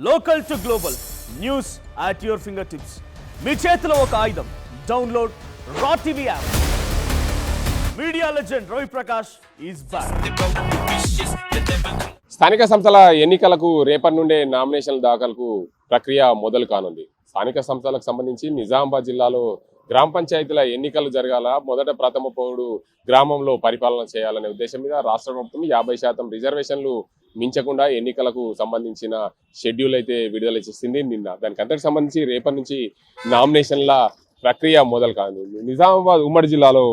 Local to global news at your finger tips. మీ చేతిలో ఒక ఆయుధం. Download R TV app. Media legend Ravi Prakash is back. స్థానిక సంస్థల ఎన్నికలకు రేపటి నుండే నామినేషన్ల దాఖలకు ప్రక్రియ మొదలు కానుంది. స్థానిక సంస్థలకు సంబంధించి నిజామాబాద్ జిల్లాలో గ్రామ పంచాయతీల ఎన్నికలు జరగాల, మొదట ప్రథమ పౌరుడు గ్రామంలో పరిపాలన చేయాలనే ఉద్దేశం మీద రాష్ట్ర ప్రభుత్వం 50% రిజర్వేషన్లు మించకుండా ఎన్నికలకు సంబంధించిన షెడ్యూల్ అయితే విడుదల చేసింది నిన్న. దానికి అంతకు సంబంధించి రేపటి నుంచి నామినేషన్ల ప్రక్రియ మొదలు కానుంది. నిజామాబాద్ ఉమ్మడి జిల్లాలో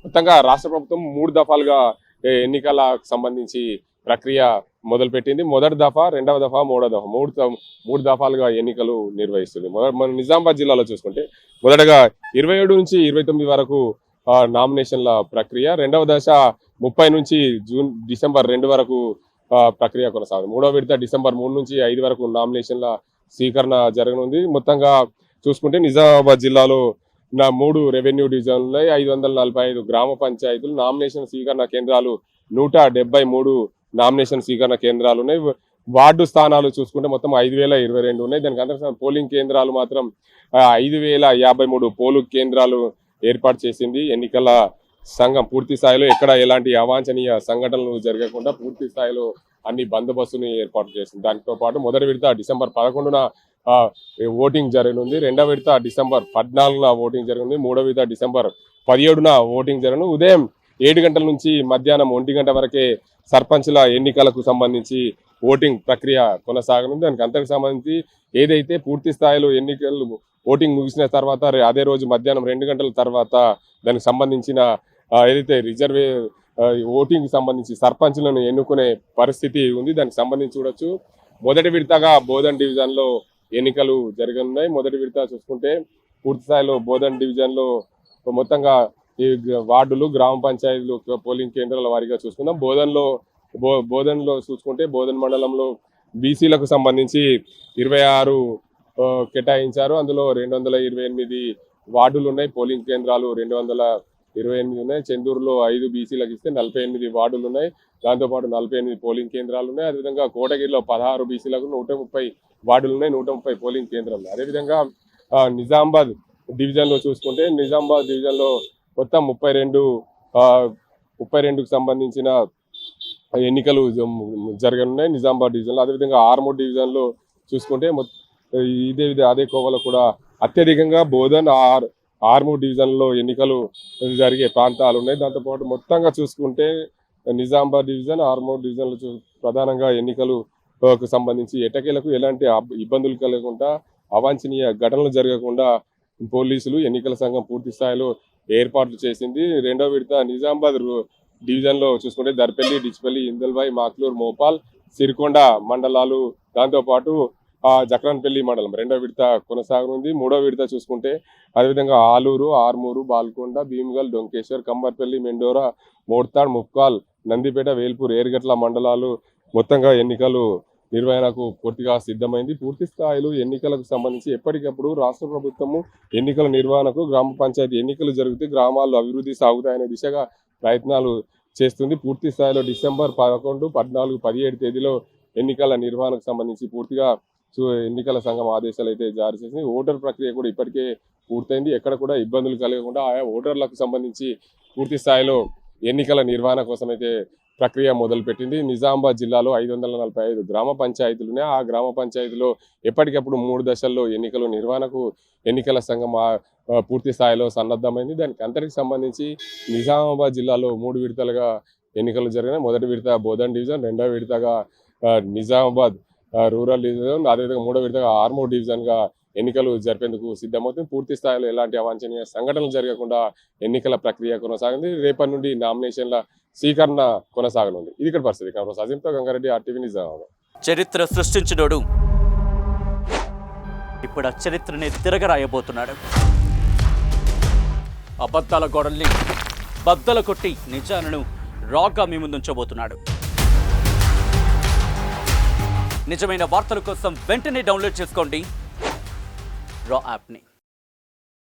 మొత్తంగా రాష్ట్ర ప్రభుత్వం 3 దఫాలుగా ఎన్నికలకు సంబంధించి ప్రక్రియ మొదలుపెట్టింది. మొదటి దఫా, రెండవ దఫా, మూడో దఫా, మూడు దఫాలుగా ఎన్నికలు నిర్వహిస్తుంది. మన నిజామాబాద్ జిల్లాలో చూసుకుంటే మొదటగా 27 నుంచి 29 వరకు నామినేషన్ల ప్రక్రియ, రెండవ దశ 30 నుంచి డిసెంబర్ 2 వరకు ప్రక్రియ కొనసాగుతుంది. మూడవ విడత డిసెంబర్ 3 నుంచి 5 వరకు నామినేషన్ల స్వీకరణ జరగనుంది. మొత్తంగా చూసుకుంటే నిజామాబాద్ జిల్లాలో 3 రెవెన్యూ డివిజన్లు ఉన్నాయి, 545 గ్రామ పంచాయతీలు, నామినేషన్ స్వీకరణ కేంద్రాలు 173 నామినేషన్ స్వీకరణ కేంద్రాలు ఉన్నాయి. వార్డు స్థానాలు చూసుకుంటే మొత్తం 5022 ఉన్నాయి. దానికి అందరూ పోలింగ్ కేంద్రాలు మాత్రం 5053 పోలింగ్ కేంద్రాలు ఏర్పాటు చేసింది ఎన్నికల సంఘం. పూర్తి స్థాయిలో ఎక్కడ ఎలాంటి అవాంఛనీయ సంఘటనలు జరగకుండా పూర్తి స్థాయిలో అన్ని బందోబస్తుని ఏర్పాటు చేసింది. దానితో పాటు మొదటి విడత డిసెంబర్ 11న ఓటింగ్ జరగనుంది, రెండవ విడత డిసెంబర్ 14న ఓటింగ్ జరగనుంది, మూడవ విడత డిసెంబర్ 17న ఓటింగ్ జరగను. ఉదయం 7 గంటల నుంచి మధ్యాహ్నం 1 గంట వరకే సర్పంచ్ల ఎన్నికలకు సంబంధించి ఓటింగ్ ప్రక్రియ కొనసాగనుంది. దానికి అంతకు సంబంధించి ఏదైతే పూర్తి స్థాయిలో ఎన్నికలు ఓటింగ్ ముగిసిన తర్వాత అదే రోజు మధ్యాహ్నం 2 గంటల తర్వాత దానికి సంబంధించిన ఏదైతే ఓటింగ్ సంబంధించి సర్పంచ్లను ఎన్నుకునే పరిస్థితి ఉంది. దానికి సంబంధించి చూడొచ్చు. మొదటి విడతగా బోధన్ డివిజన్లో ఎన్నికలు జరగనున్నాయి. మొదటి విడత చూసుకుంటే పూర్తి స్థాయిలో బోధన్ డివిజన్లో మొత్తంగా ఈ వార్డులు, గ్రామ పంచాయతీలు, పోలింగ్ కేంద్రాల వారీగా చూసుకుందాం. బోధన్లో చూసుకుంటే బోధన్ మండలంలో బీసీలకు సంబంధించి 26 కేటాయించారు. అందులో 228 వార్డులు ఉన్నాయి, పోలింగ్ కేంద్రాలు 228 ఉన్నాయి. చెందూరులో 5 బీసీలకు ఇస్తే 48 వార్డులు ఉన్నాయి, దాంతోపాటు 48 పోలింగ్ కేంద్రాలు ఉన్నాయి. అదేవిధంగా కోటగిరిలో 16 బీసీలకు 130 వార్డులు ఉన్నాయి, 130 పోలింగ్ కేంద్రాలు ఉన్నాయి. అదేవిధంగా నిజామాబాద్ డివిజన్లో చూసుకుంటే నిజామాబాద్ డివిజన్లో మొత్తం 32కు సంబంధించిన ఎన్నికలు జరగనున్నాయి నిజామాబాద్ డివిజన్లో. అదేవిధంగా ఆర్మూర్ డివిజన్లో చూసుకుంటే అదే కోవలో కూడా అత్యధికంగా బోధన్, ఆర్మూర్ డివిజన్లో ఎన్నికలు జరిగే ప్రాంతాలు ఉన్నాయి. దాంతోపాటు మొత్తంగా చూసుకుంటే నిజామాబాద్ డివిజన్, ఆర్మూర్ డివిజన్లో ప్రధానంగా ఎన్నికలకు సంబంధించి ఎటకేలకు ఎలాంటి ఇబ్బందులు కలగకుండా, అవాంఛనీయ ఘటనలు జరగకుండా పోలీసులు, ఎన్నికల సంఘం పూర్తి స్థాయిలో ఏర్పాట్లు చేసింది. రెండవ విడత నిజామాబాద్ డివిజన్లో చూసుకుంటే దర్పల్లి, డిచ్పల్లి, ఇందల్వాయి, మాక్లూర్, మోపాల్, సిరికొండ మండలాలు, దాంతోపాటు జక్రాన్పల్లి మండలం రెండవ విడత కొనసాగనుంది. మూడవ విడత చూసుకుంటే అదేవిధంగా ఆలూరు, ఆర్మూరు, బాల్కొండ, భీమ్గల్, డొంకేశ్వర్, కమ్మర్పల్లి, మెండోరా, మోర్తాడ్, ముప్కాల్, నందిపేట, వేల్పూర్, ఏర్గట్ల మండలాలు మొత్తంగా ఎన్నికలు నిర్వహణకు పూర్తిగా సిద్ధమైంది. పూర్తి స్థాయిలో ఎన్నికలకు సంబంధించి ఎప్పటికప్పుడు రాష్ట్ర ప్రభుత్వము ఎన్నికల నిర్వహణకు, గ్రామ పంచాయతీ ఎన్నికలు జరిగితే గ్రామాల్లో అభివృద్ధి సాగుతాయనే దిశగా ప్రయత్నాలు చేస్తుంది. పూర్తి స్థాయిలో డిసెంబర్ 11, 14, 17 తేదీలో ఎన్నికల నిర్వహణకు సంబంధించి పూర్తిగా ఎన్నికల సంఘం ఆదేశాలు అయితే జారీ చేసింది. ఓటర్ ప్రక్రియ కూడా ఇప్పటికే పూర్తయింది. ఎక్కడ కూడా ఇబ్బందులు కలగకుండా ఆయా ఓటర్లకు సంబంధించి పూర్తి స్థాయిలో ఎన్నికల నిర్వహణ కోసం అయితే ప్రక్రియ మొదలుపెట్టింది. నిజామాబాద్ జిల్లాలో 545 గ్రామ పంచాయతీలు ఉన్నాయి. ఆ గ్రామ పంచాయతీలో ఎప్పటికప్పుడు 3 దశల్లో ఎన్నికల నిర్వహణకు ఎన్నికల సంఘం పూర్తి స్థాయిలో సన్నద్ధమైంది. దానికి అంతటికి సంబంధించి నిజామాబాద్ జిల్లాలో 3 విడతలుగా ఎన్నికలు జరిగినాయి. మొదటి విడత బోధన్ డివిజన్, రెండవ విడతగా నిజామాబాద్ రూరల్ డివిజన్, అదేవిధంగా మూడవ విడతగా ఆర్మూర్ డివిజన్గా ఎన్నికలు జరిపేందుకు సిద్ధమవుతుంది. పూర్తి స్థాయిలో ఎలాంటి అవాంఛనీయ సంఘటనలు జరగకుండా ఎన్నికల ప్రక్రియ కొనసాగింది. రేపటి నుండి నామినేషన్ల స్వీకరణ కొనసాగనుంది. ఇది ఇక్కడ పరిస్థితి. అజింతో గంగారెడ్డి, RTV నిజామాబాద్. చరిత్ర సృష్టించినోడు ఇప్పుడు ఆ చరిత్రని తిరగరాయబోతున్నాడు. అబద్ధాల గోడల్ని బద్దలు కొట్టి నిజాలను రాగా మీ ముందుంచబోతున్నాడు. నిజమైన వార్తల కోసం వెంటనే డౌన్లోడ్ చేసుకోండి రా యాప్ని.